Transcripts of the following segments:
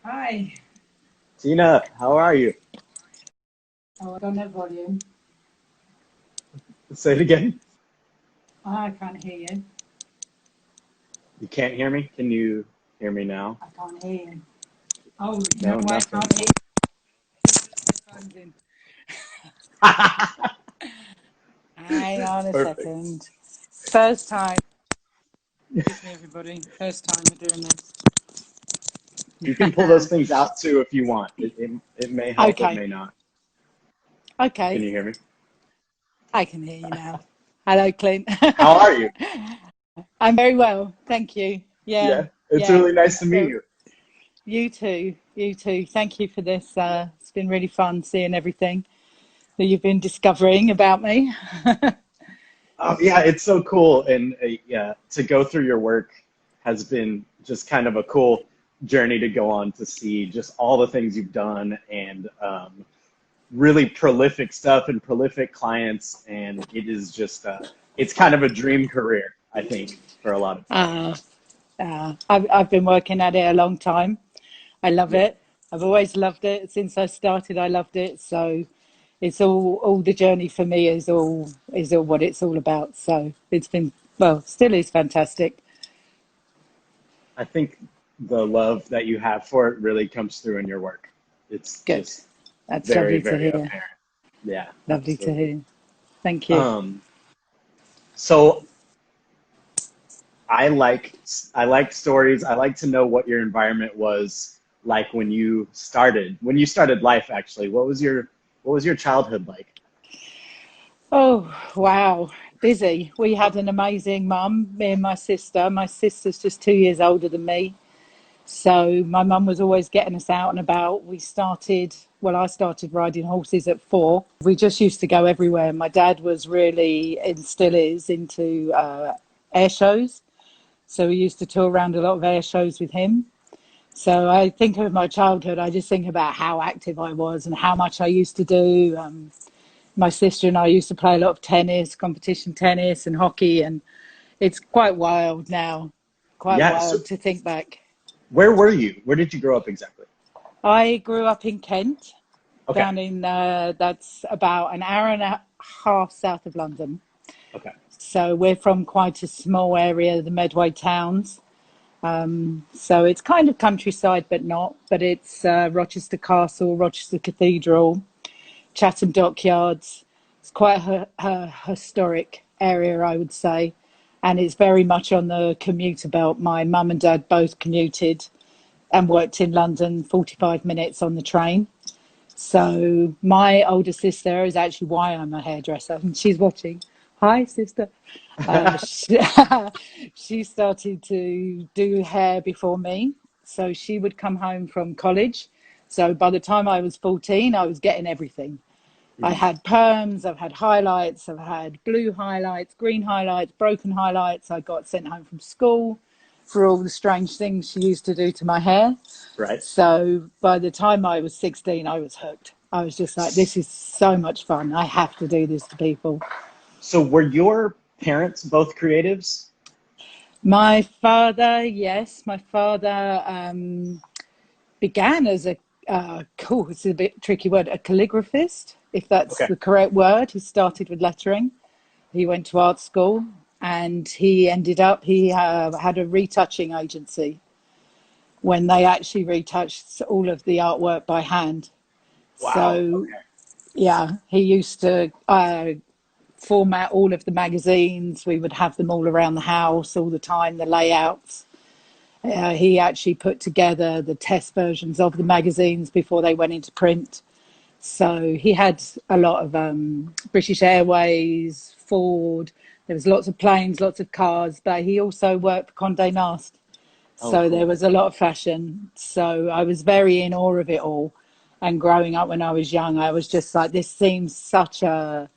Hi. Tina, how are you? Oh, I don't have volume. Say it again. I can't hear you. You can't hear me? Can you hear me now? I can't hear you. Oh, you know No, why I nothing. can't hear you? My phone's in. Hang on a Perfect. second. First time. Excuse me, everybody. First time we're doing You can pull those this. things out too if you want. It may help, it Okay. may not. Can Okay. you hear me? I can hear you now. Hello, Clint. How are you? I'm very well. Thank you. Yeah. Yeah, it's Yeah. really nice to meet Well, you. you too. You too. Thank you for this. It's been really fun seeing everything that you've been discovering about me. Yeah, it's so cool. And yeah, to go through your work has been just kind of a cool journey to go on to see just all the things you've done and really prolific stuff and prolific clients, and it is just it's kind of a dream career, I think, for a lot of people. Uh, I've been working at it a long time. I love Yeah, it. I've always loved it since I started. I loved it. So it's all the journey for me is all what it's all about. So it's been well, still is fantastic. I think the love that you have for it really comes through in your work. It's Good. just That's very, lovely to very hear. apparent. Yeah, Lovely to absolutely. hear. Thank you. Um, so I like I like stories. I like to know what your environment was like when you started life actually. What was your childhood like? Oh, wow. Busy. We had an amazing mum, me and my sister. My sister's just 2 years older than me. So my mum was always getting us out and about. I started riding horses at 4. We just used to go everywhere. My dad was really, and still is, into air shows. So we used to tour around a lot of air shows with him. So I think of my childhood, I just think about how active I was and how much I used to do. My sister and I used to play a lot of tennis, competition tennis and hockey, and it's quite wild now, quite Yeah, so wild to think back. where were you? Where did you grow up exactly? I grew up in Kent, Okay. down in that's about an hour and a half south of London. Okay. So we're from quite a small area, the Medway towns. So it's kind of countryside, but not. But it's Rochester Castle, Rochester Cathedral, Chatham Dockyards. It's quite a historic area, I would say. And it's very much on the commuter belt. My mum and dad both commuted and worked in London, 45 minutes on the train. So my older sister is actually why I'm a hairdresser, and she's watching. Hi, sister. She, she started to do hair before me, so she would come home from college. So by the time I was 14, I was getting everything. I Mhm. had perms, I've had highlights, I've had blue highlights, green highlights, broken highlights. I got sent home from school for all the strange things she used to do to my hair. Right. So by the time I was 16, I was hooked. I was just like, this is so much fun. I have to do this to people. So were your parents both creatives? My father, yes, my father began as cool, it's a bit tricky word, a calligraphist, if that's Okay. the correct word. He started with lettering. He went to art school and he had a retouching agency when they actually retouched all of the artwork by hand. Wow. So Okay. yeah, he used to format all of the magazines. We would have them all around the house all the time, the layouts. He actually put together the test versions of the magazines before they went into print. So he had a lot of British Airways, Ford. There was lots of planes, lots of cars, but he also worked for Condé Nast. Oh, So there cool. was a lot of fashion. So I was very in awe of it all. And growing up when I was young, I was just like, this seems such a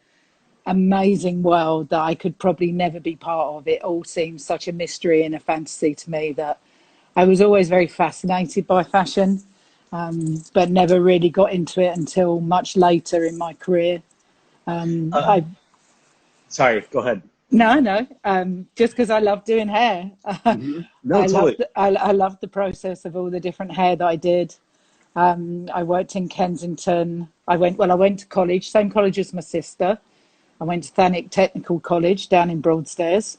amazing world that I could probably never be part of. It all seems such a mystery and a fantasy to me that I was always very fascinated by fashion, but never really got into it until much later in my career. Uh, I Sorry, go ahead. No, no. Just because I love doing hair. No, totally. I loved the process of all the different hair that I did. I worked in Kensington. I went to college, same college as my sister. I went to Thanet Technical College down in Broadstairs.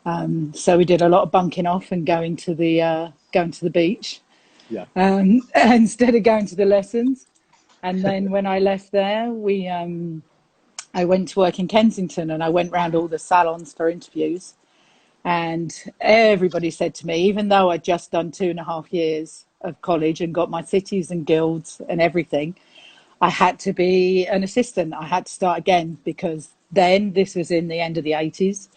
So we did a lot of bunking off and going to the beach Yeah. instead of going to the lessons. And then when I left there, I went to work in Kensington and I went round all the salons for interviews. And everybody said to me, even though I'd just done 2.5 years of college and got my cities and guilds and everything, I had to be an assistant. I had to start again because then this was in the end of the 80s.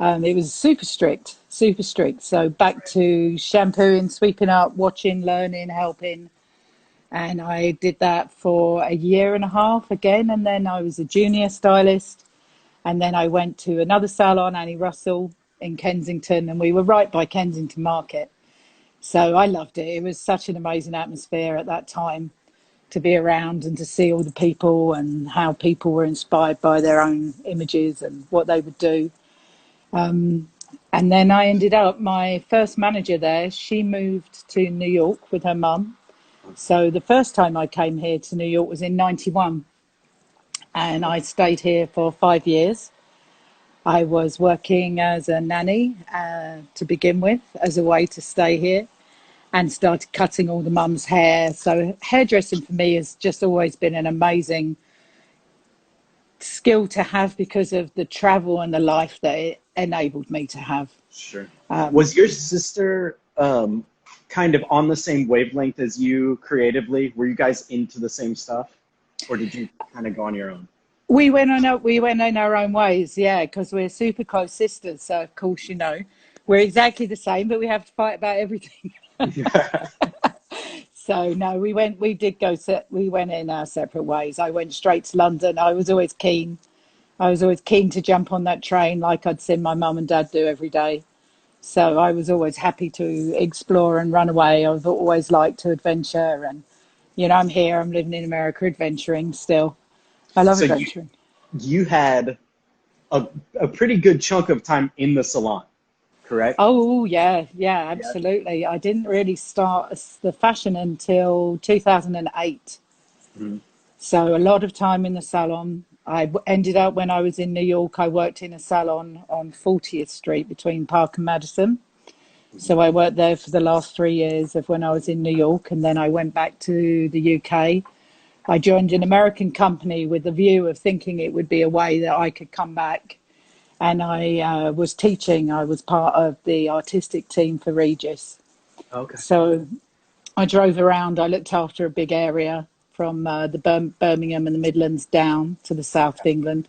It was super strict, super strict. So back to shampooing, sweeping up, watching, learning, helping. And I did that for a year and a half again. And then I was a junior stylist. And then I went to another salon, Annie Russell in Kensington, and we were right by Kensington Market. So I loved it. It was such an amazing atmosphere at that time to be around and to see all the people and how people were inspired by their own images and what they would do. And then I ended up, my first manager there, she moved to New York with her mum. So the first time I came here to New York was in 91, and I stayed here for 5 years. I was working as a nanny to begin with, as a way to stay here, and started cutting all the mum's hair. So hairdressing for me has just always been an amazing skill to have because of the travel and the life that it enabled me to have. Sure. Was your sister kind of on the same wavelength as you creatively? Were you guys into the same stuff, or did you kind of go on your own? We went in our own ways, yeah, because we're super close sisters. So of course, we're exactly the same, but we have to fight about everything. Yeah. So no, we went in our separate ways. I went straight to London. I was always keen. I was always keen to jump on that train like I'd seen my mum and dad do every day. So I was always happy to explore and run away. I've always liked to adventure, and I'm here. I'm living in America, adventuring still. I love So you adventuring. you had a, a pretty good chunk of time in the salon, correct? Oh yeah, yeah, Yeah. absolutely. I didn't really start the fashion until 2008. Mhm. So a lot of time in the salon. Ended up when I was in New York, I worked in a salon on 40th Street between Park and Madison. Mhm. So I worked there for the last 3 years of when I was in New York, and then I went back to the UK. I joined an American company with the view of thinking it would be a way that I could come back. And I was teaching. I was part of the artistic team for Regis. Okay. So I drove around. I looked after a big area from the Birmingham and the Midlands down to the south of England.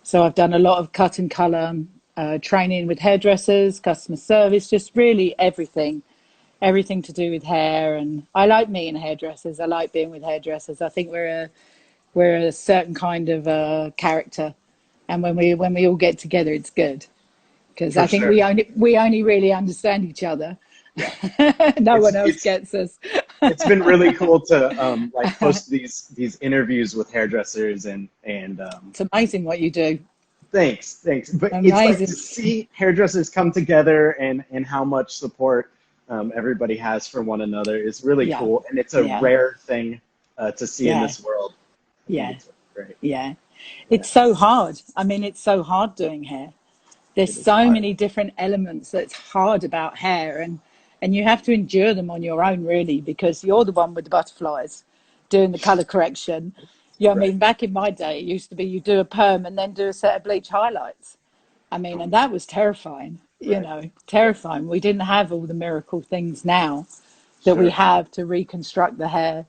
So I've done a lot of cut and colour, training with hairdressers, customer service, just really everything to do with hair. And I like meeting hairdressers. I like being with hairdressers. I think we're a certain kind of character, and when we all get together, it's good because For I think sure. we only really understand each other. Yeah. No It's one else it's gets us. it's been really cool to like host these interviews with hairdressers and It's amazing what you do. thanks. But it's like to Amazing. see hairdressers come together and how much support everybody has for one another is really Yeah, cool, and it's a yeah, rare thing to see in yeah, this world. I think yeah, it's great. yeah. Yeah, It's so hard. I mean, it's so hard doing hair. There's it is so hard. many different elements that's hard about hair, and you have to endure them on your own, really, because you're the one with the butterflies doing the color correction. I Right, mean, back in my day, it used to be you do a perm and then do a set of bleach highlights. I mean, and that was terrifying, right. Yeah, terrifying. We didn't have all the miracle things now that we sure. have to reconstruct the hair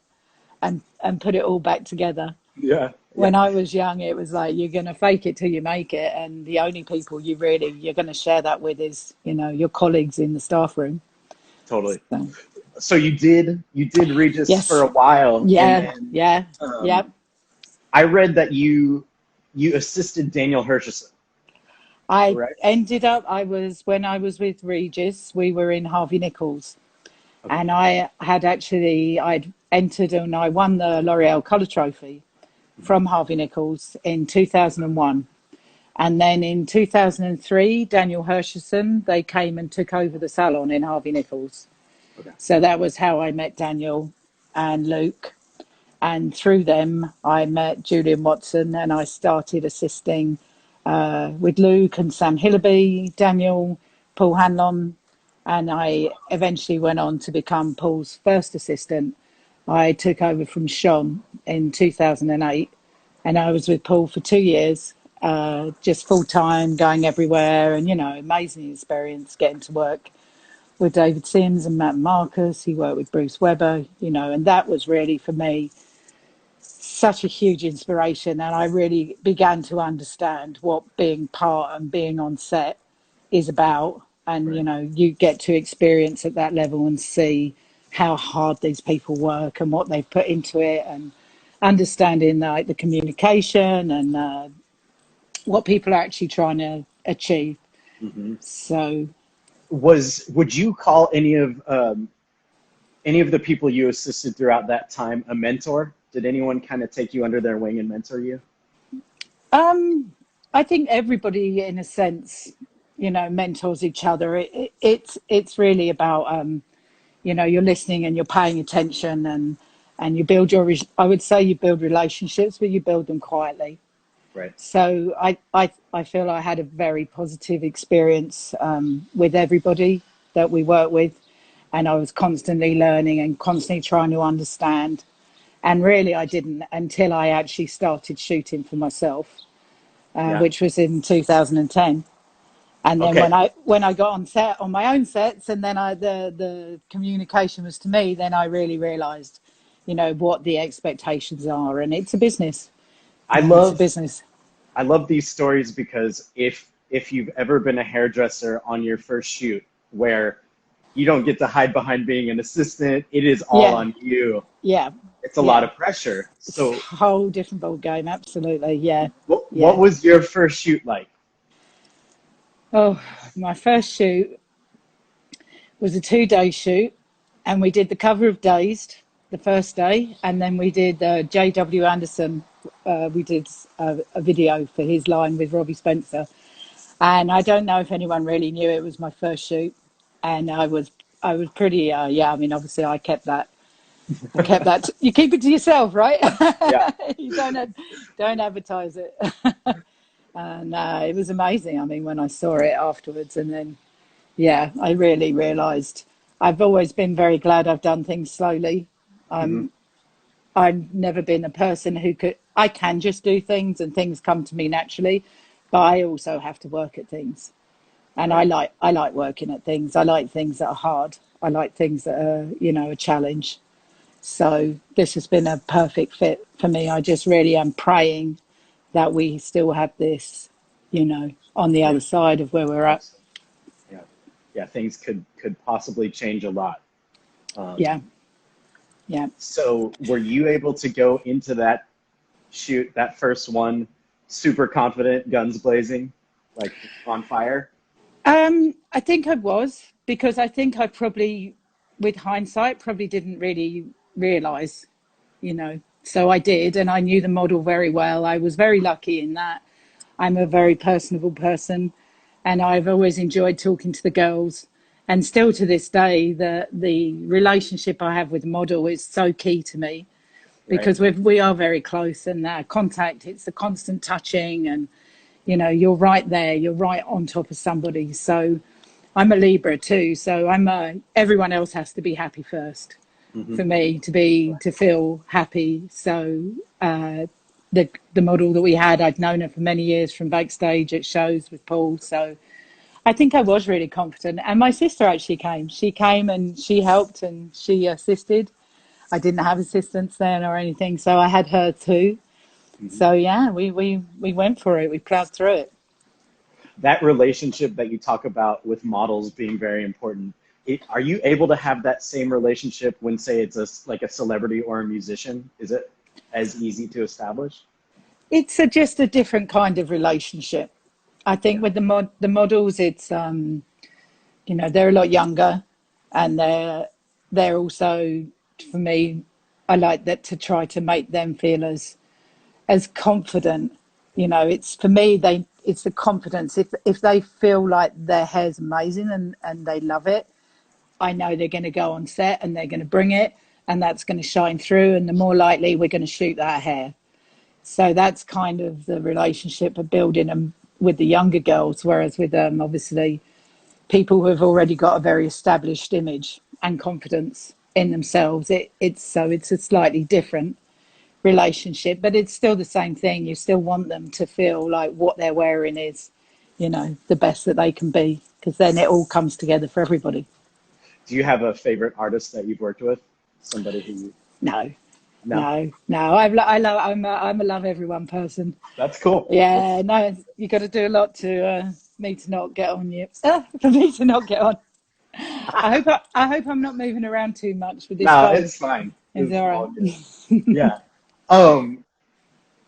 and put it all back together. Yeah, yeah, When I was young, it was like you're going to fake it till you make it, and the only people you're going to share that with is your colleagues in the staff room. totally. So So you did Regis for yes, a while, and yeah, then yeah, um, yeah. I read that you assisted Daniel Hirschison, I right? ended up. I was when I was with Regis. We were in Harvey Nichols, Okay. and I'd entered and I won the L'Oreal Colour Trophy Mhm. from Harvey Nichols in 2001. And then in 2003, Daniel Hersherson, they came and took over the salon in Harvey Nichols. Okay. So that was how I met Daniel and Luke. And through them, I met Julian Watson, and I started assisting with Luke and Sam Hillaby, Daniel, Paul Hanlon, and I eventually went on to become Paul's first assistant. I took over from Sean in 2008, and I was with Paul for 2 years, just full time, going everywhere, and amazing experience getting to work with David Sims and Matt Marcus. He worked with Bruce Weber, and that was really for me such a huge inspiration. And I really began to understand what being part and being on set is about. And, Right. you get to experience at that level and see how hard these people work and what they've put into it, and understanding like the communication and what people are actually trying to achieve. Hmm. So, Would you call any of the people you assisted throughout that time a mentor? Did anyone kind of take you under their wing and mentor you? I think everybody, in a sense, mentors each other. It's really about you're listening and you're paying attention, and you build I would say you build relationships, but you build them quietly. Right. So I feel I had a very positive experience with everybody that we work with, and I was constantly learning and constantly trying to understand. And really, I didn't until I actually started shooting for myself, Yeah. which was in 2010. And then Okay. when I got on set on my own sets, and then the communication was to me, then I really realised, what the expectations are, and it's a business. I It's a love business. I love these stories because if you've ever been a hairdresser on your first shoot where you don't get to hide behind being an assistant, it is all Yeah, on you. yeah, It's a lot yeah. of pressure. It's a So whole different ball game. Absolutely. Yeah, what yeah. was your first shoot like? Oh, my first shoot was a 2-day shoot, and we did the cover of Dazed the first day, and then we did J.W. Anderson. We did a video for his line with Robbie Spencer, and I don't know if anyone really knew it was my first shoot, and I was pretty yeah. I mean, obviously, I kept that. I kept that. You keep it to yourself, right? Yeah. You don't advertise it. And it was amazing. I mean, when I saw it afterwards, and then yeah, I really realised I've always been very glad I've done things slowly. Hmm. I've never been a person who I can just do things and things come to me naturally, but I also have to work at things. And Right. I like working at things. I like things that are hard. I like things that are, a challenge. So this has been a perfect fit for me. I just really am praying that we still have this, on the Yeah. other side of where we're at. Yeah. Yeah. Things could possibly change a lot. Um, Yeah, yeah. so were you able to go into that shoot, that first one, super confident, guns blazing, like on fire? I think I was, because I think I probably, with hindsight, probably didn't really realize, So I did, and I knew the model very well. I was very lucky in that I'm a very personable person, and I've always enjoyed talking to the girls. And still to this day, the relationship I have with the model is so key to me, Right. because we are very close, and contact, it's the constant touching, and you're right there, you're right on top of somebody. So I'm a Libra too, so everyone else has to be happy first Hmm. for me to feel happy. So the model that we had, I'd known her for many years from backstage at shows with Paul. So I think I was really confident. And my sister actually came. She came and she helped and she assisted. I didn't have assistants then or anything, so I had her too. Hmm. So yeah, we went for it. We plowed through it. That relationship that you talk about with models being very important, are you able to have that same relationship when, say, it's like a celebrity or a musician? Is it as easy to establish? It's just a different kind of relationship. I think Yeah. with the models, it's they're a lot younger, and they're also, for me, I like that to try to make them feel as confident. It's for me, it's the confidence. If they feel like their hair's amazing and they love it, I know they're going to go on set and they're going to bring it, and that's going to shine through, and the more likely we're going to shoot that hair. So that's kind of the relationship of building them with the younger girls, whereas with obviously people who have already got a very established image and confidence in themselves, it's a slightly different relationship, but it's still the same thing. You still want them to feel like what they're wearing is, the best that they can be, because then it all comes together for everybody. Do you have a favorite artist that you've worked with? Somebody who you... No, No? no. I'm a love everyone person. That's cool. Yeah, no, you got to do a lot to me to not get on you. For me to not get on. I hope I'm not moving around too much with this No, phone. it's fine. Is It's all all good. right? Yeah. Um,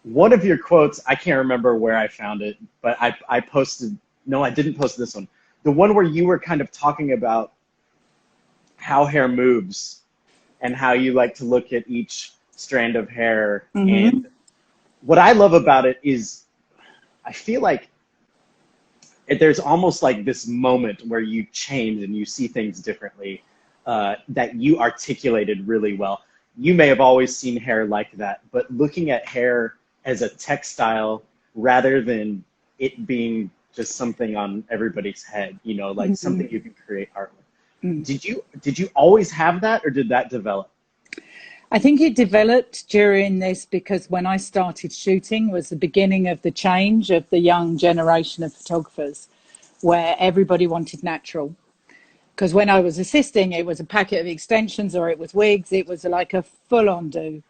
One of your quotes, I can't remember where I found it, but I posted, no, I didn't post this one. The one where you were kind of talking about how hair moves and how you like to look at each strand of hair. Hmm. And what I love about it is I feel like there's almost like this moment where you change and you see things differently, that you articulated really well. You may have always seen hair like that, but looking at hair as a textile rather than it being just something on everybody's head, like something you can create art with. Did you always have that, or did that develop? I think it developed during this because when I started shooting was the beginning of the change of the young generation of photographers, where everybody wanted natural. Because when I was assisting, it was a packet of extensions or it was wigs. It was like a full-on do.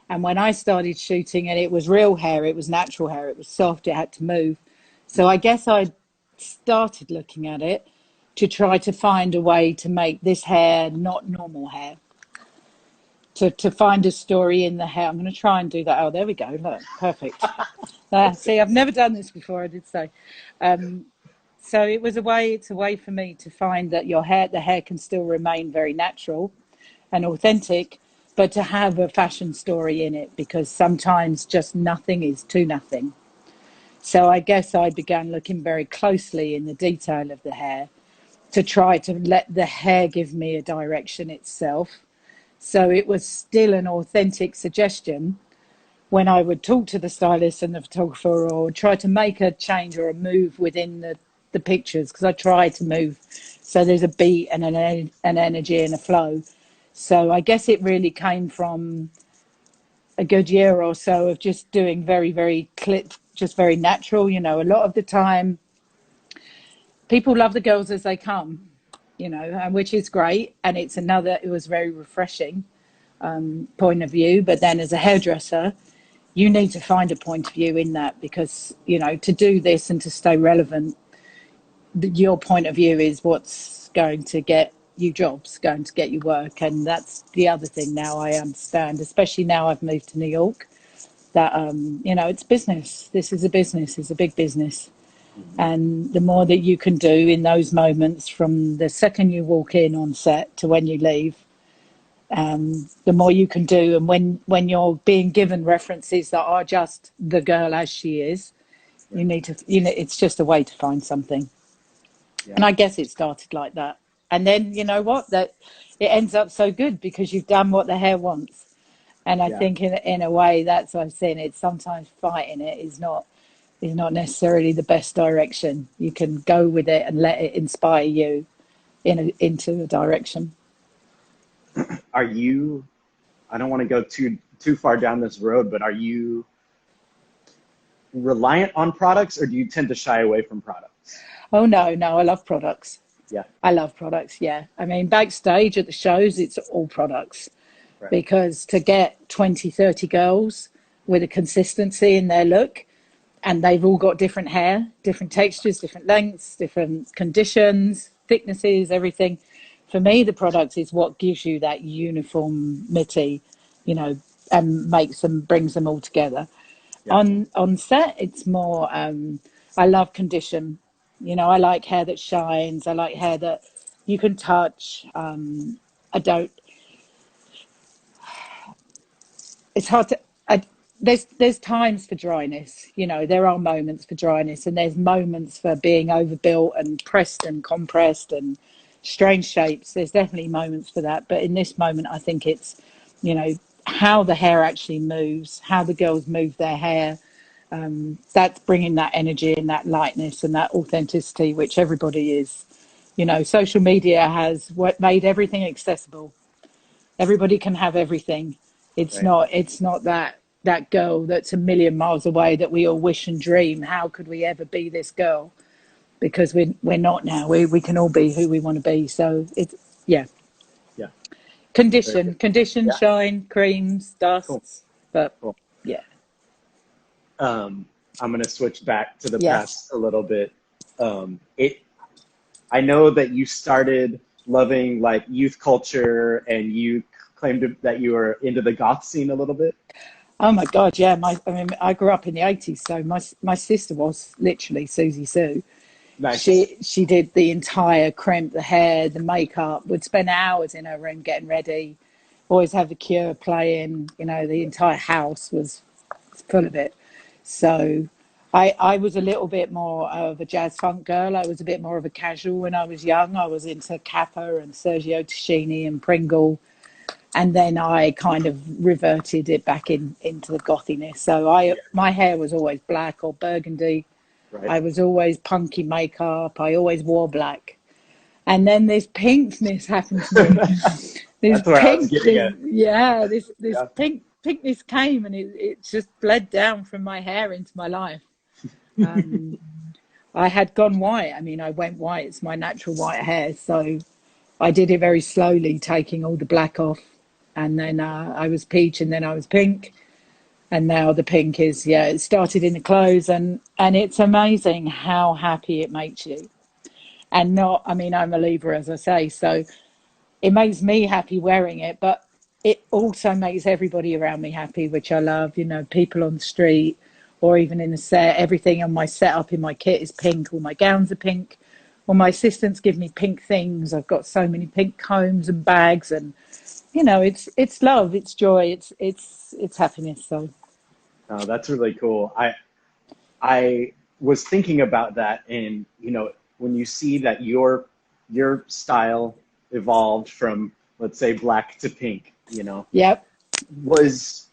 And when I started shooting, and it was real hair, it was natural hair, it was soft, it had to move. So I guess I started looking at it to try to find a way to make this hair not normal hair. To find a story in the hair. I'm going to try and do that. Oh, there we go. Look, perfect. See, I've never done this before, I did say. Um, so it's a way for me to find that the hair can still remain very natural and authentic, but to have a fashion story in it, because sometimes just nothing is too nothing. So I guess I began looking very closely in the detail of the hair to try to let the hair give me a direction itself. So it was still an authentic suggestion when I would talk to the stylist and the photographer, or try to make a change or a move within the pictures, because I try to move so there's a beat and an energy and a flow. So I guess it really came from a good year or so of just doing very, very just very natural. A lot of the time, people love the girls as they come, and which is great. And it was very refreshing point of view. But then as a hairdresser, you need to find a point of view in that, because, to do this and to stay relevant, your point of view is what's going to get you jobs, going to get you work. And that's the other thing now I understand, especially now I've moved to New York, that, it's business. This is a business, it's a big business. And the more that you can do in those moments from the second you walk in on set to when you leave, the more you can do. And when you're being given references that are just the girl as she is, Yeah, you need to, it's just a way to find something. yeah, And I guess it started like that. And then, you know what, that it ends up so good because you've done what the hair wants. And I yeah, think in a way, that's what I'm saying. It's sometimes fighting it is not necessarily the best direction. You can go with it and let it inspire you into a direction. Are you, I don't want to go too far down this road, but are you reliant on products, or do you tend to shy away from products? Oh, no, no, I love products. Yeah, I love products, yeah. I mean, backstage at the shows, it's all products, right. because to get 20, 30 girls with a consistency in their look, and they've all got different hair, different textures, different lengths, different conditions, thicknesses, everything. For me, the product is what gives you that uniformity, you know, and brings them all together. Yeah, On set, it's more. I love condition. I like hair that shines. I like hair that you can touch. I don't. It's hard to. I, there's times for dryness. There are moments for dryness, and there's moments for being overbuilt and pressed and compressed and strange shapes. There's definitely moments for that, but in this moment I think it's you know how the hair actually moves, how the girls move their hair. That's bringing that energy and that lightness and that authenticity, which everybody is. Social media has made everything accessible. Everybody can have everything. It's Right. not it's not that girl that's a million miles away that we all wish and dream. How could we ever be this girl? Because we're not now. We can all be who we want to be. So it's, yeah, Yeah. Very good. condition, Yeah. shine, creams, Cool. dusts. But Cool. yeah, I'm going to switch back to the yes, past a little bit. It I know that you started loving like youth culture, and you claimed that you were into the goth scene a little bit. oh my God, yeah. I grew up in the '80s, so my sister was literally Susie Sue. Nice. She did the entire crimp, the hair, the makeup. Would spend hours in her room getting ready. Always have the Cure playing. The entire house was full of it. So I was a little bit more of a jazz funk girl. I was a bit more of a casual when I was young. I was into Kappa and Sergio Tacchini and Pringle, and then I kind of reverted it back into the gothiness. So Yeah. my hair was always black or burgundy. Right. I was always punky makeup. I always wore black. And then this pinkness happened to me. This That's where I was pink, getting at. this Yeah. pinkness came, and it just bled down from my hair into my life. Um, I had gone white. I mean, I went white. It's my natural white hair. So I did it very slowly, taking all the black off. And then I was peach, and then I was pink. And now the pink is, yeah, it started in the clothes. And it's amazing how happy it makes you. And not, I mean, I'm a Libra, as I say. So it makes me happy wearing it, but it also makes everybody around me happy, which I love. People on the street or even in the set, everything on my setup in my kit is pink. All my gowns are pink. All my assistants give me pink things. I've got so many pink combs and bags, and it's love, it's joy, it's happiness. So Oh, that's really cool. I was thinking about that, and when you see that your style evolved from, let's say, black to pink, yep. was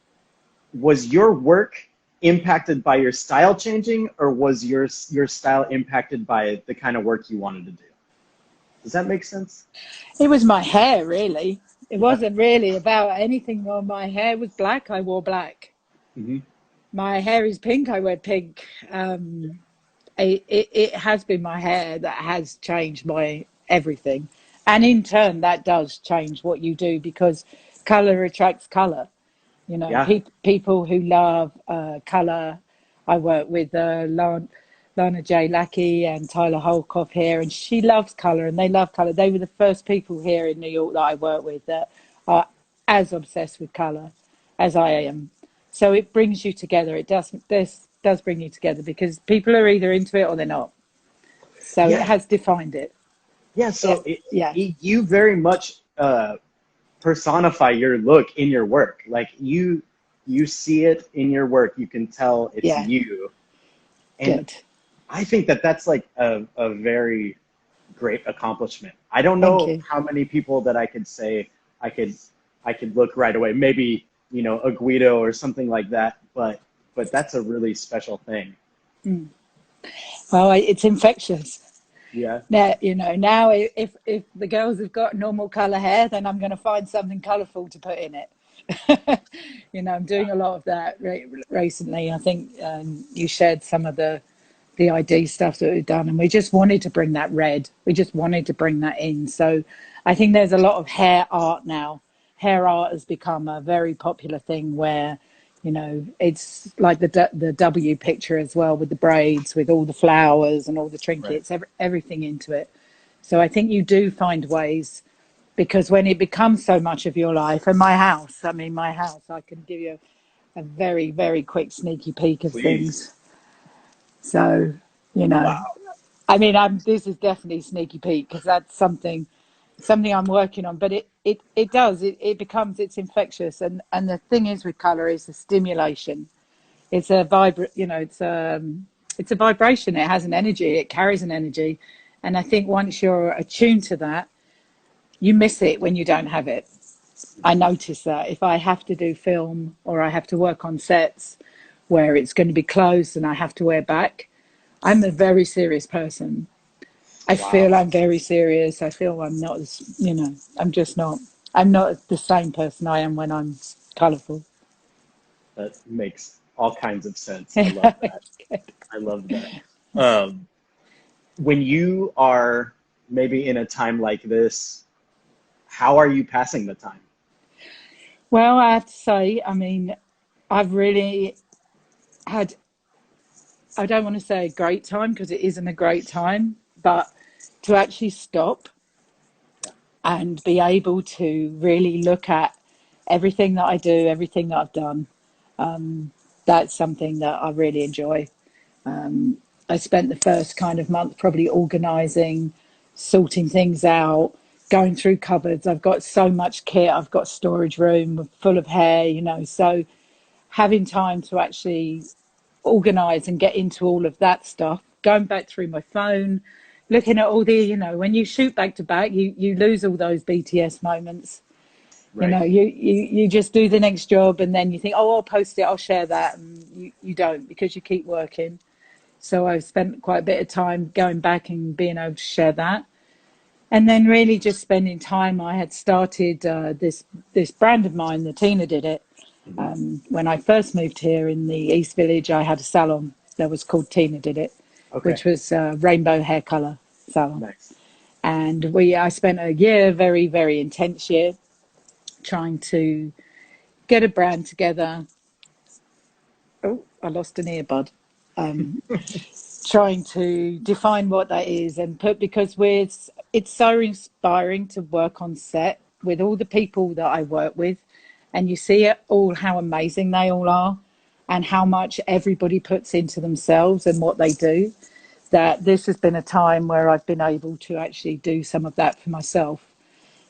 was your work impacted by your style changing, or was your style impacted by the kind of work you wanted to do? Does that make sense? It was my hair, really. It Yeah. wasn't really about anything more. My hair was black, I wore black. Hmm. My hair is pink, I wear pink. It has been my hair that has changed my everything. And in turn, that does change what you do, because color attracts color. Yeah. People who love color. I work with Lana J. Lackey and Tyler Holkoff here, and she loves color, and they love color. They were the first people here in New York that I work with that are as obsessed with color as I am. So it brings you together. This does bring you together, because people are either into it or they're not. So it Yeah. has defined it. Yeah. So Yeah, you very much personify your look in your work. Like you see it in your work. You can tell it's yeah, you. And good. I think that that's like a very great accomplishment. I don't Thank know you. how many people that I could say I could I could look right away. Maybe, a Guido or something like that, but that's a really special thing. Well, it's infectious. Yeah. Now if the girls have got normal color hair, then I'm going to find something colorful to put in it. I'm doing a lot of that recently. I think you shared some of the ID stuff that we've done, and we just wanted to bring that red. We just wanted to bring that in. So I think there's a lot of hair art now. Hair art has become a very popular thing where, it's like the W picture as well, with the braids, with all the flowers and all the Right. trinkets, everything into it. So I think you do find ways, because when it becomes so much of your life, and my house, I can give you a very, very quick sneaky peek of Please. things. So, you know, Wow. this is definitely sneaky peek, because that's something I'm working on. But it becomes, it's infectious, and the thing is with color is the stimulation. it's a vibrant, it's a vibration. It has an energy. It carries an energy, and I think once you're attuned to that, you miss it when you don't have it. I notice that if I have to do film or I have to work on sets where it's going to be closed and I have to wear back, I'm a very serious person. I Wow. feel I'm very serious. I feel I'm not as, I'm just not, I'm not the same person I am when I'm colourful. That makes all kinds of sense. I love that. I love that. Um, when you are maybe in a time like this, how are you passing the time? Well, I have to say, I mean, I've really had, I don't want to say a great time because it isn't a great time, but to actually stop Yeah. and be able to really look at everything that I do, everything that I've done, that's something that I really enjoy. I spent the first kind of month probably organizing, sorting things out, going through cupboards. I've got so much kit. I've got storage room full of hair, so having time to actually organize and get into all of that stuff, going back through my phone, looking at all the, when you shoot back to back, you lose all those BTS moments. Right. You just do the next job and then you think, oh, I'll post it, I'll share that. And you don't because you keep working. So I've spent quite a bit of time going back and being able to share that. And then really just spending time. I had started this brand of mine, the Tina did it. Hmm. When I first moved here in the East Village, I had a salon that was called Tina did it, Okay. which was a rainbow hair color salon. Nice. And I spent a year, very, very intense year, trying to get a brand together. Oh, I lost an earbud. Trying to define what that is and put because it's so inspiring to work on set with all the people that I work with, and you see it all how amazing they all are, and how much everybody puts into themselves and what they do. That this has been a time where I've been able to actually do some of that for myself.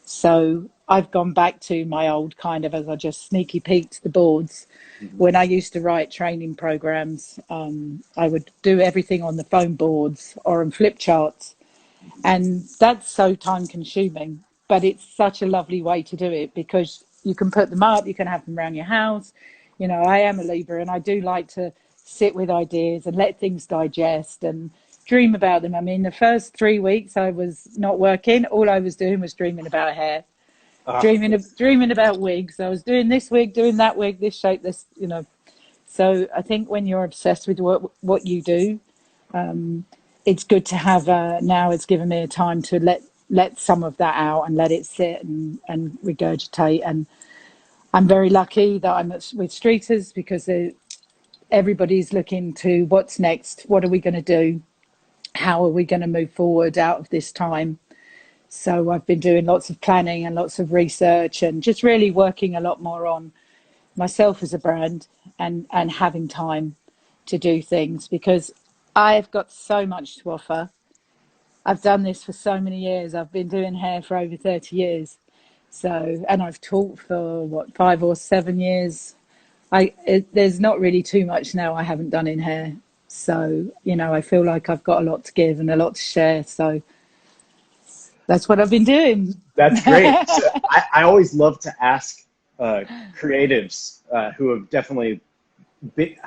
So I've gone back to my old kind of, as I just sneaky peeked the boards. Hmm. When I used to write training programs, I would do everything on the phone boards or on flip charts. And that's so time consuming, but it's such a lovely way to do it because you can put them up, you can have them around your house. I am a Libra and I do like to sit with ideas and let things digest and dream about them. I mean, the first 3 weeks I was not working. All I was doing was dreaming about hair, That's dreaming about wigs. I was doing this wig, doing that wig, this shape, this. So I think when you're obsessed with what you do, it's good to have. Now it's given me a time to let some of that out and let it sit and regurgitate. And I'm very lucky that I'm with Streeters because everybody's looking to what's next. What are we going to do? How are we going to move forward out of this time? So I've been doing lots of planning and lots of research and just really working a lot more on myself as a brand and having time to do things because I've got so much to offer. I've done this for so many years. I've been doing hair for over 30 years. So, and I've taught for what, 5 or 7 years. There's not really too much now I haven't done in hair. So, I feel like I've got a lot to give and a lot to share. So that's what I've been doing. great. So I always love to ask creatives who have definitely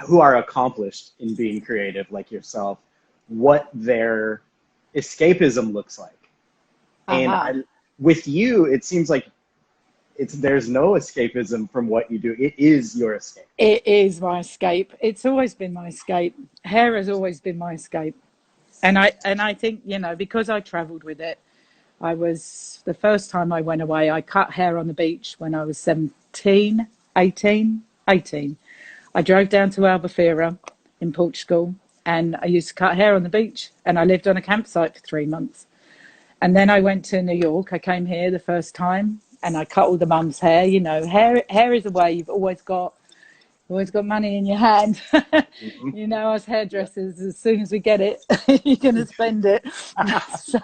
who are accomplished in being creative, like yourself, what their escapism looks like. And Aha. with you, it seems like there's no escapism from what you do. It is your escape. It is my escape. It's always been my escape. Hair has always been my escape. And I think, because I traveled with it, I was the first time I went away, I cut hair on the beach when I was 17, 18, 18. I drove down to Albufeira in Portugal and I used to cut hair on the beach and I lived on a campsite for 3 months. And then I went to New York. I came here the first time and I cut all the mum's hair. Hair is a way you've always got money in your hand. Hmm. Us hairdressers, as soon as we get it, you're going to spend it. So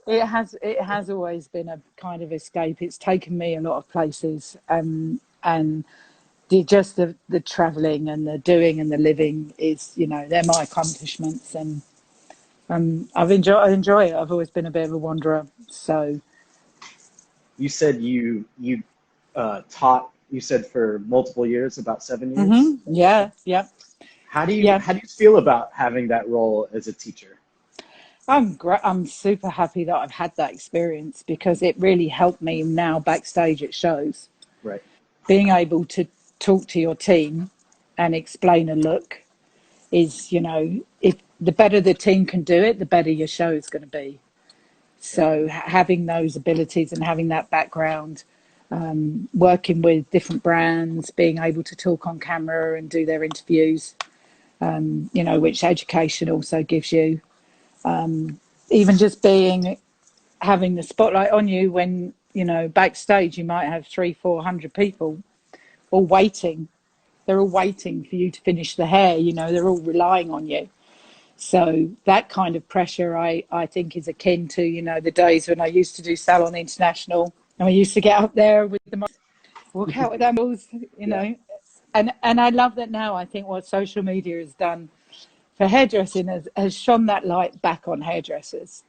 it has always been a kind of escape. It's taken me a lot of places, and just the traveling and the doing and the living is, they're my accomplishments. And I enjoy it. I've always been a bit of a wanderer. So You said you taught. You said for multiple years, about 7 years. yeah, yeah, yeah. How do you feel about having that role as a teacher? I'm super happy that I've had that experience because it really helped me now backstage at shows. Right. Being able to talk to your team and explain a look is, if the better the team can do it, the better your show is going to be. So having those abilities and having that background, working with different brands, being able to talk on camera and do their interviews, which education also gives you. Even just having the spotlight on you when, backstage you might have 300-400 people all waiting. They're all waiting for you to finish the hair, they're all relying on you. So that kind of pressure, I think, is akin to, the days when I used to do Salon International, and we used to get up there with the walk out with them balls, Yeah. And I love that now. I think what social media has done for hairdressing has shone that light back on hairdressers,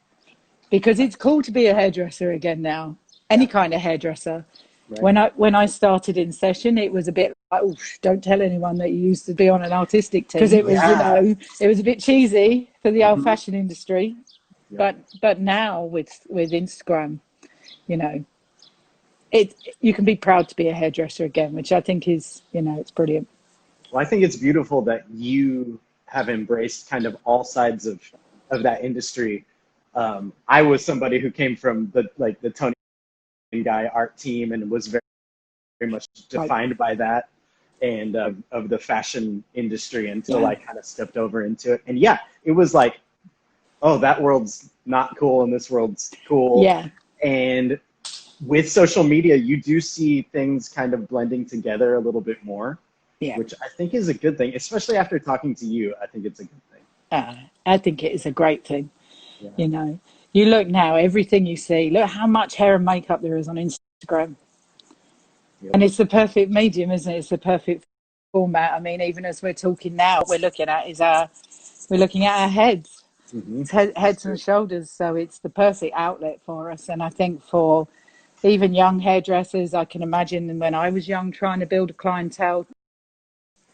because it's cool to be a hairdresser again now, any Yeah. kind of hairdresser. Right. When I started in session, it was a bit like, oh, don't tell anyone that you used to be on an artistic team, because it was, Yeah. it was a bit cheesy for the old Hmm. fashion industry. Yeah. But now with Instagram, you know, it you can be proud to be a hairdresser again, which I think is, it's brilliant. Well, I think it's beautiful that you have embraced kind of all sides of that industry. I was somebody who came from the Tony guy art team and was very much Right. defined by that and of the fashion industry until Yeah. I kind of stepped over into it. And yeah, it was like, oh, that world's not cool and this world's cool. Yeah. And with social media, you do see things kind of blending together a little bit more, Yeah. which I think is a good thing, especially after talking to you. I think it's a good thing. I think it is a great thing. Yeah. You look now, everything you see, look how much hair and makeup there is on Instagram. Yep. And it's the perfect medium, isn't it? It's the perfect format. I mean, even as we're talking now, what we're looking at our heads. Hmm. It's heads and shoulders. So it's the perfect outlet for us. And I think for even young hairdressers, I can imagine when I was young trying to build a clientele,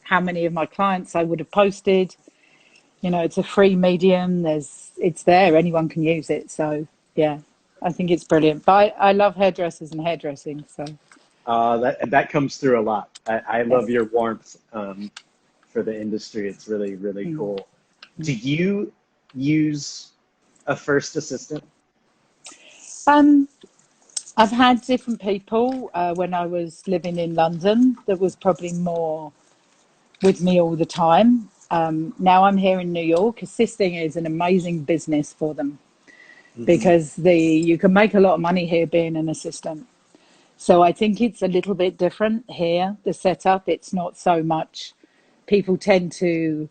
how many of my clients I would have posted. It's a free medium. It's there. Anyone can use it. So yeah, I think it's brilliant. But I love hairdressers and hairdressing. So That comes through a lot. I love yes. your warmth for the industry. It's really, really Mm. cool. Do you use a first assistant? Um, I've had different people when I was living in London. That was probably more with me all the time. Now I'm here in New York. Assisting is an amazing business for them Hmm. because you can make a lot of money here being an assistant. So I think it's a little bit different here. The setup, it's not so much. People tend to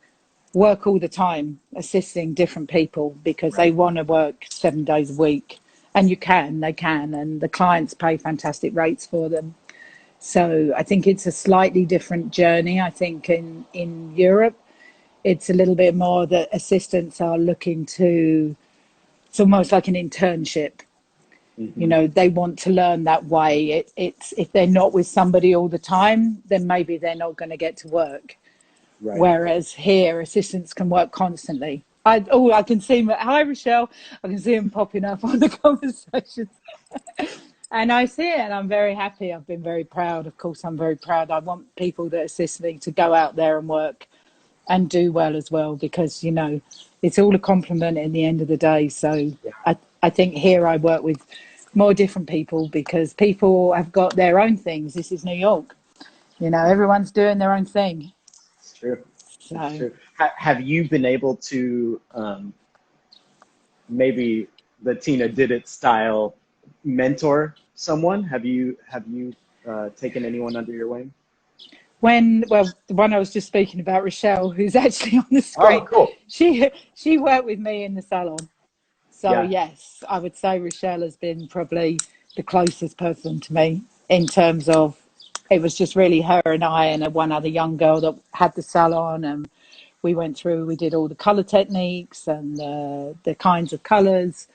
work all the time assisting different people because they Right. want to work 7 days a week. And they can, and the clients pay fantastic rates for them. So I think it's a slightly different journey. I think in Europe, it's a little bit more that assistants are looking to, it's almost like an internship. Hmm. They want to learn that way. It's if they're not with somebody all the time, then maybe they're not going to get to work. Right. Whereas here, assistants can work constantly. I can see him. Hi, Rochelle. I can see him popping up on the conversations. And I see it and I'm very happy. I've been very proud. Of course, I'm very proud. I want people that assist me to go out there and work and do well as well because, it's all a compliment in the end of the day. So Yeah, I think here I work with more different people because people have got their own things. This is New York. Everyone's doing their own thing. it's true. It's So true. Have you been able to maybe the Tina did it style mentor someone? Have you taken anyone under your wing? the one I was just speaking about, Rochelle, who's actually on the Oh, screen, cool. she worked with me in the salon. So Yeah. yes, I would say Rochelle has been probably the closest person to me in terms of it was just really her and I and one other young girl that had the salon, and we did all the color techniques and the kinds of colors.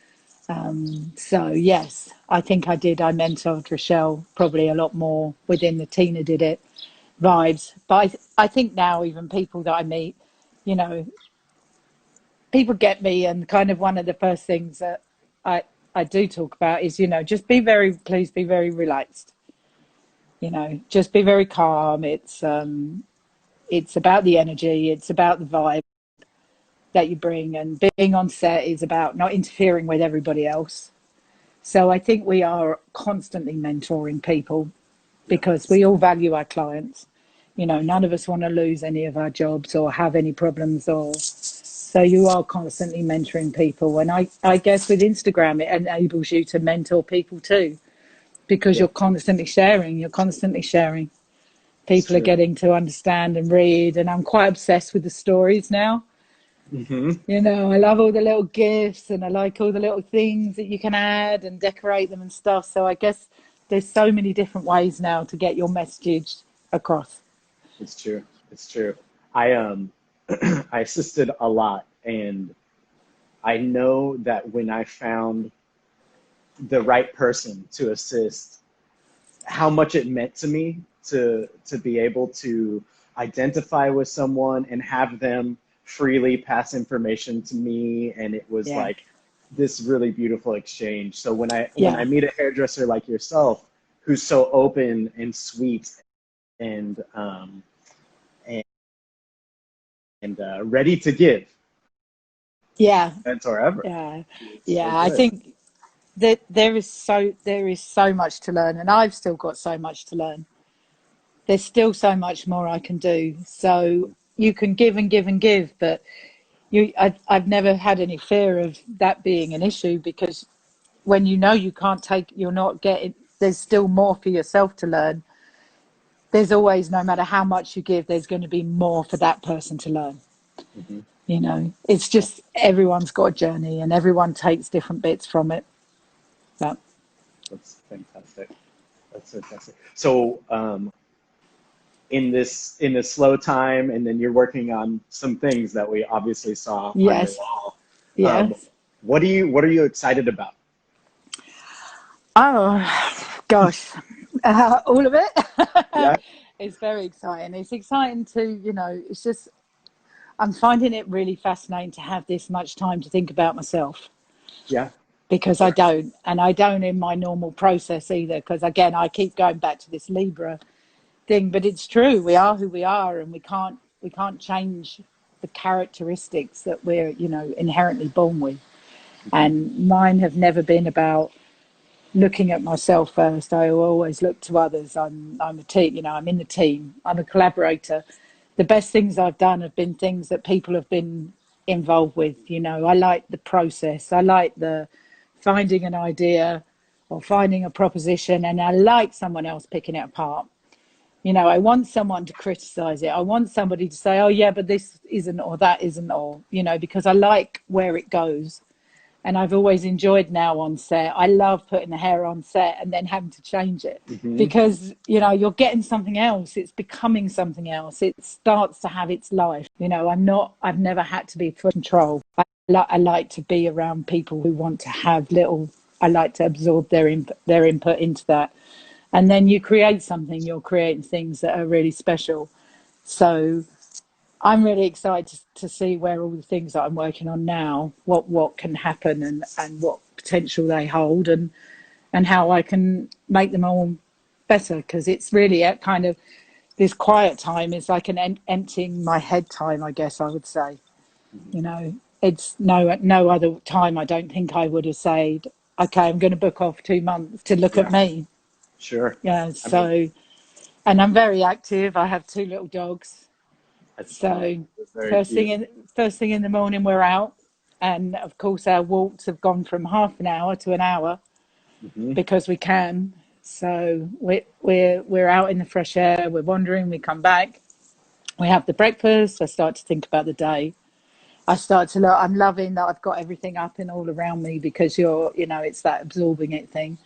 So yes, I think I did. I mentored Rochelle probably a lot more within the Tina did it vibes. But I think now even people that I meet, you know, people get me, and kind of one of the first things that I I do talk about is, just please be very relaxed. Just be very calm. It's about the energy. It's about the vibe that you bring, and being on set is about not interfering with everybody else. So I think we are constantly mentoring people Yeah. because we all value our clients. None of us want to lose any of our jobs or have any problems, or so you are constantly mentoring people. And I guess with Instagram, it enables you to mentor people too, because Yeah. you're constantly sharing. It's People are true. getting to understand and read, and I'm quite obsessed with the stories now. Hmm. I love all the little gifts, and I like all the little things that you can add and decorate them and stuff. So I guess there's so many different ways now to get your message across. It's true. It's true. I I assisted a lot, and I know that when I found the right person to assist, how much it meant to me to be able to identify with someone and have them freely pass information to me, and it was Yeah, like this really beautiful exchange. So when I yeah, meet a hairdresser like yourself who's so open and sweet and and, and ready to give, yeah, mentor ever. yeah, It's so yeah. I good. think that there is so much to learn, and I've still got so much to learn. There's still so much more I can do. So you can give and give and give, but I've never had any fear of that being an issue, because when you can't take, you're not getting, there's still more for yourself to learn. There's always, no matter how much you give, there's going to be more for that person to learn. Hmm. It's just everyone's got a journey and everyone takes different bits from it. But That's fantastic. That's fantastic. So, in this slow time, and then you're working on some things that we obviously saw on your yes, wall. Um, yes. what are you excited about? Oh, gosh. All of it. Yeah, It's very exciting. It's exciting to, it's just, I'm finding it really fascinating to have this much time to think about myself, yeah, because I don't. And I don't in my normal process either. Because again, I keep going back to this Libra thing, but it's true. We are who we are, and we can't change the characteristics that we're, inherently born with. hmm, And mine have never been about looking at myself first. I always look to others. I'm a team, I'm in the team. I'm a collaborator. The best things I've done have been things that people have been involved with. I like the process. I like the finding an idea or finding a proposition, and I like someone else picking it apart. I want someone to criticize it. I want somebody to say, oh yeah, but this isn't, or that isn't, or because I like where it goes. And I've always enjoyed now on set. I love putting the hair on set and then having to change it, hmm, because you're getting something else. It's becoming something else. It starts to have its life. I've never had to be for control. I like to be around people who want to have little. I like to absorb their input into that, and then you create something. You're creating things that are really special. So I'm really excited to see where all the things that I'm working on now, what can happen, and what potential they hold, and how I can make them all better. Because it's really a kind of, this quiet time is like an emptying my head time, I guess I would say. hmm. It's no other time I don't think I would have said, okay, I'm going to book off 2 months to look Yeah, at me. sure. Yeah, I mean, so, and I'm very active. I have two little dogs. that's So very first thing cute. in first thing in the morning we're out, and of course our walks have gone from half an hour to an hour Hmm. because we can. So we're out in the fresh air. We're wandering. We come back. We have the breakfast. I start to think about the day. I start to look. I'm loving that I've got everything up and all around me, because it's that absorbing it thing.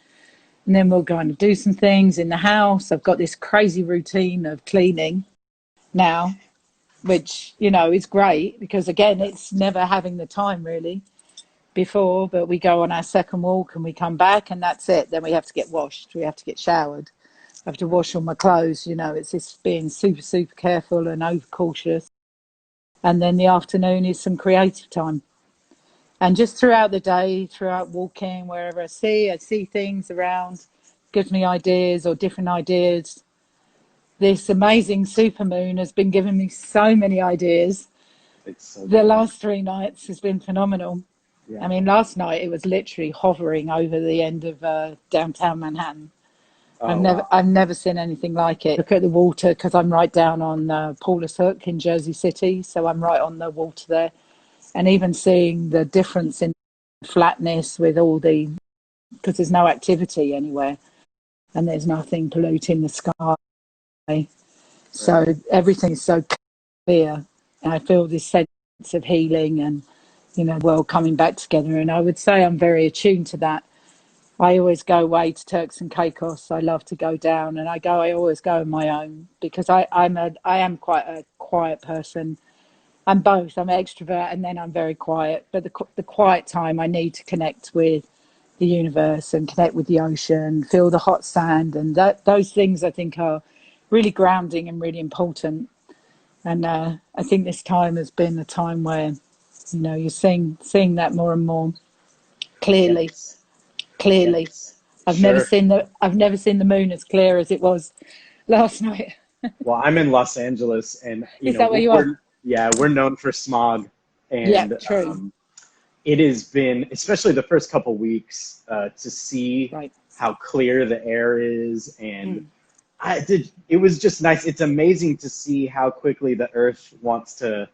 and then we'll go and do some things in the house. I've got this crazy routine of cleaning now, which, you know, is great because, again, it's never having the time really before, but we go on our second walk and we come back and that's it. Then we have to get washed, we have to get showered, I have to wash all my clothes. You know, it's just being super, super careful and over cautious. And then the afternoon is some creative time. And just throughout the day, throughout walking, wherever I see things around, gives me ideas or different ideas. This amazing supermoon has been giving me so many ideas. It's so The good. last 3 nights has been phenomenal. I Yeah. mean, last night it was literally hovering over the end of downtown Manhattan. Oh wow. I've never seen anything like it. Look at the water because I'm right down on Paulus Hook in Jersey City, so I'm right on the water there. And even seeing the difference in flatness with all the, because there's no activity anywhere and there's nothing polluting the sky. Right. So everything is so clear. And I feel this sense of healing and, you know, world coming back together. And I would say I'm very attuned to that. I always go away to Turks and Caicos. I love to go down, and I always go on my own because I am quite a quiet person. I'm both. I'm an extrovert, and then I'm very quiet. But the quiet time, I need to connect with the universe and connect with the ocean, feel the hot sand, and those things I think are really grounding and really important. And I think this time has been a time where, you know, you're seeing that more and more clearly. Yes. Clearly, Yes. Sure. I've never seen the moon as clear as it was last night. Well, I'm in Los Angeles, and you Is know that where you are? we're yeah we're known for smog, Yeah, and true. it has been, especially the first couple weeks, to see Right. how clear the air is, and Mm. I did. It was just nice. It's amazing to see how quickly the Earth wants to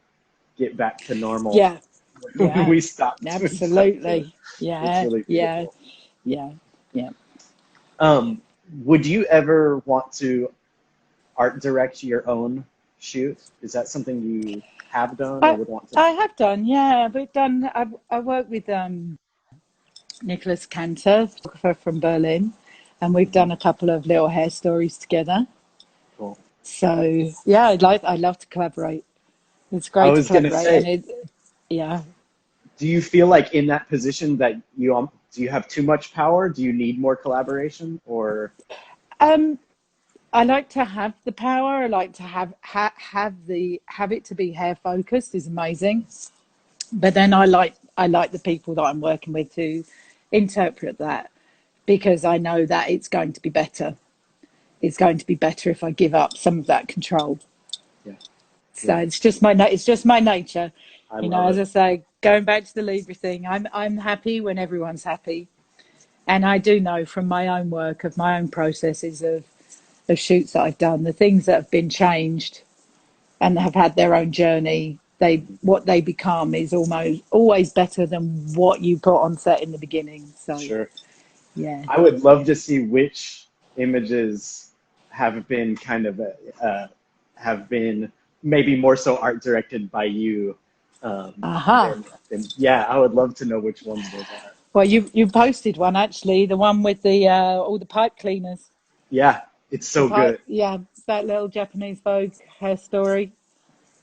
get back to normal Yeah, when yeah, we stop doing stuff to it. absolutely. It's Yeah, really yeah, beautiful. yeah, yeah. Um, would you ever want to art direct your own shoot? Is that something you have done or I would want to? I have done. Yeah, we've done. I work with Nicholas Cantor, photographer from Berlin, and we've Mhm. done a couple of little hair stories together. Cool. So yeah, I love to collaborate. It's I great to was gonna collaborate, and say, yeah. do you feel like in that position that do you have too much power? Do you need more collaboration or Um, I like to have the power. I like to have it to be hair focused is amazing. But then I like the people that I'm working with to interpret that because I know that it's going to be better. It's going to be better if I give up some of that control. yeah, So yeah, it's just my nature. I You know, love as it. I say, going back to the Libra thing, I'm happy when everyone's happy. And I do know from my own work of my own processes of shoots that I've done, the things that have been changed and have had their own journey, they what they become is almost always better than what you put on set in the beginning. So Sure. yeah. I would love to see which images have been kind of have been maybe more so art directed by you Aha. than yeah. I would love to know which ones those are. Well, you posted one actually, the one with the all the pipe cleaners. Yeah, it's The so pipe, good. yeah, that little Japanese Vogue hair story.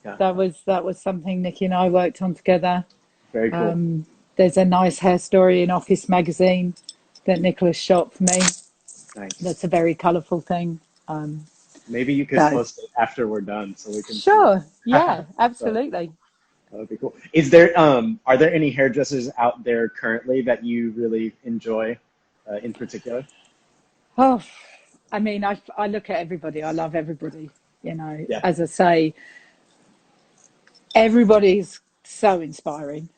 Yeah, That was something Nikki and I worked on together. very cool. There's a nice hair story in Office magazine that Nicholas shot for me. Nice. That's a very colourful thing. Um, Maybe you could so post it after we're done so we can see sure, that. yeah, So absolutely. that would be cool. Is there are there any hairdressers out there currently that you really enjoy in particular? Oh, I mean, I look at everybody. I love everybody. You know, Yeah, as I say, everybody's so inspiring,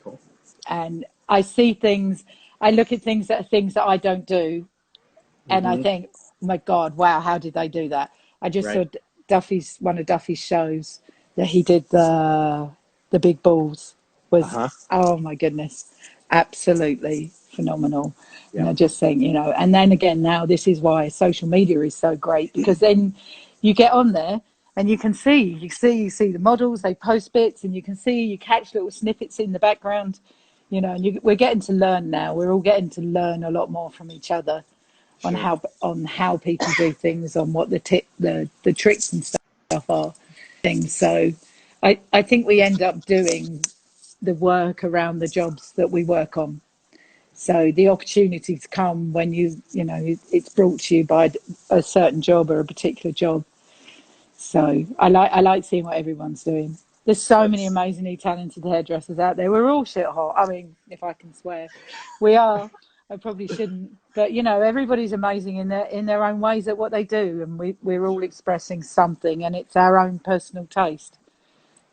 cool. and I see things. I look at things that I don't do, and I Hmm. think, oh my God, wow, how did they do that? I just Right. saw Duffy's one of Duffy's shows that he did the big balls was, Uh-huh. oh my goodness, absolutely phenomenal. And Yeah. I just think, you know, and then again, now this is why social media is so great because then you get on there and you see the models, they post bits, and you catch little snippets in the background, you know, and we're getting to learn now. We're all getting to learn a lot more from each other. Sure. on how people do things, on what the tricks and stuff are things. So I think we end up doing the work around the jobs that we work on. So the opportunities come when you know it's brought to you by a certain job or a particular job. So I like seeing what everyone's doing. There's so many That's amazingly talented hairdressers out there. We're all shit hot. I mean, if I can swear, we are. I probably shouldn't, but you know, everybody's amazing in their own ways at what they do, and we're all expressing something, and it's our own personal taste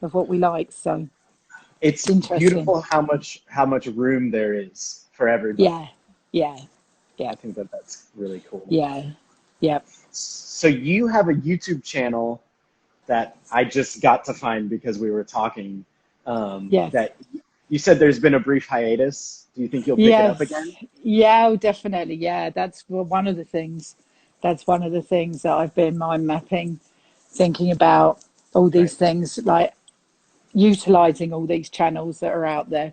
of what we like. So it's it's interesting. beautiful how much room there is for everybody. Yeah, yeah, I yeah, think that that's really cool. yeah, yeah. So you have a YouTube channel that I just got to find because we were talking. Yes. That you said there's been a brief hiatus. Do you think you'll pick it up Yes, again? yeah, oh, definitely. Yeah, that's one of the things. That's one of the things that I've been mind mapping, thinking about all Right. these things, like utilizing all these channels that are out there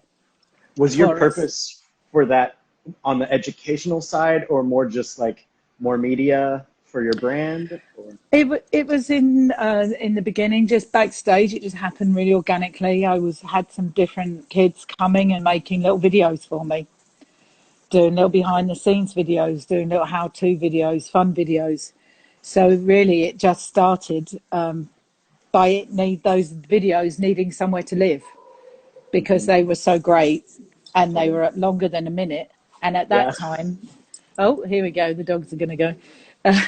Was your for us. purpose for that on the educational side, or more just like more media for your brand? Or It was in the beginning, just backstage. It just happened really organically. I was had some different kids coming and making little videos for me, doing little behind the scenes videos, doing little how to videos, fun videos. So really, it just started by it need those videos needing somewhere to live because Mhm. they were so great and they Totally. were longer than a minute. And at Yeah. that time, oh, here we go. The dogs are going to go. Uh,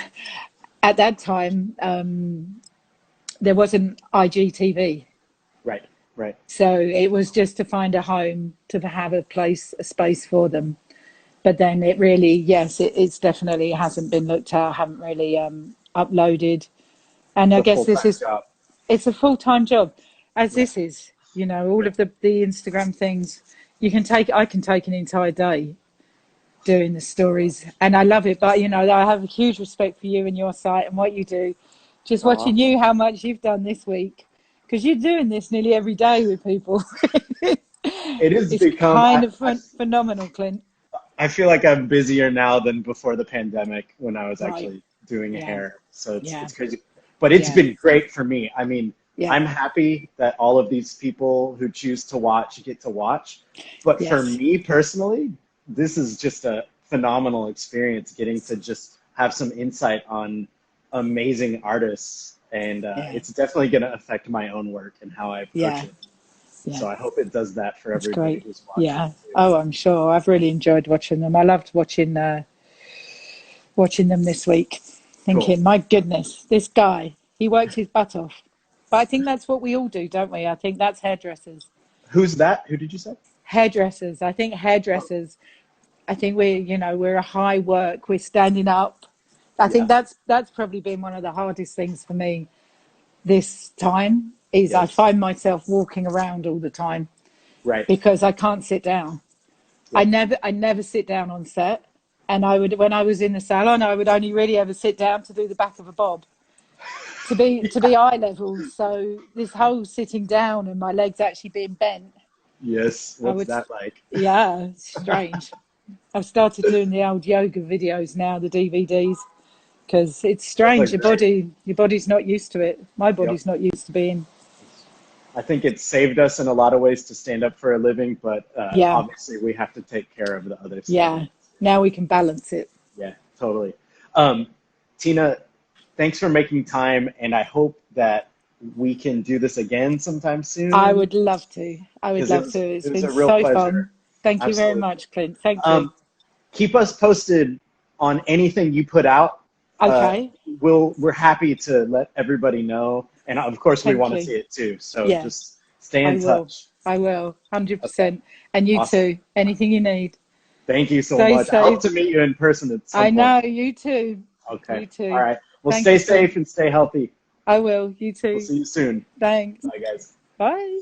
at that time, there wasn't IGTV. Right. Right. So it was just to find a home, to have a place, a space for them. But then it really, yes, it's definitely hasn't been looked at, haven't really uploaded. And It's I a guess full this time is, job. it's a full-time job, as Yeah. this is, you know, all Yeah. of the Instagram things. I can take an entire day doing the stories and I love it. But, you know, I have a huge respect for you and your site and what you do. Just Aw. watching you, how much you've done this week, because you're doing this nearly every day with people. It has It's become. kind of phenomenal, Clint. I feel like I'm busier now than before the pandemic when I was Right. actually doing Yeah. hair. So Yeah. it's crazy. But it's Yeah. been great for me. I mean, Yeah. I'm happy that all of these people who choose to watch get to watch. But for Yes. me personally, this is just a phenomenal experience getting to just have some insight on amazing artists. And Yeah. it's definitely going to affect my own work and how I approach Yeah. it. Yeah. So I hope it does that for That's everybody great. who's watching Yeah. too. Oh, I'm sure. I've really enjoyed watching them. I loved watching them this week, Cool. thinking, my goodness, this guy, he works his butt off. But I think that's what we all do, don't we? I think that's hairdressers. Who's that? Who did you say? Hairdressers. I think Oh, hairdressers. I think we're a high work. We're standing up. I think yeah. that's probably been one of the hardest things for me this time. Is I Yes. find myself walking around all the time Right. because I can't sit down. Yep. I never sit down on set. And I would, when I was in the salon, I would only really ever sit down to do the back of a bob, to be eye level. So this whole sitting down and my legs actually being bent, Yes. I What's would, that like? yeah, it's strange. I've started doing the old yoga videos now, the DVDs, because it's Those are strange. great. Your body's not used to it. My Yep. body's not used to being, I think it saved us in a lot of ways to stand up for a living, but yeah, obviously we have to take care of the other side. yeah. Now we can balance it. Yeah, totally. Um, Tina, thanks for making time, and I hope that we can do this again sometime I soon would love to. I would because love to. it It's was been a real so pleasure. fun. Thank you very Absolutely. much, Clint. Thank you. Um, Keep us posted on anything you put out. Uh, Okay. we're happy to let everybody know, and of course we Thank want to you. see it too. So Yeah, just stay I in will. touch. I will. Okay, 100%. And you awesome. too. Anything you need. Thank you so Stay much. I hope safe. to meet you in person at some I point. know. You too. Okay. You All too. right. Well, Thank stay you, Clint. safe and stay healthy. I will. You We'll too. see you soon. Thanks. Bye, guys. Bye.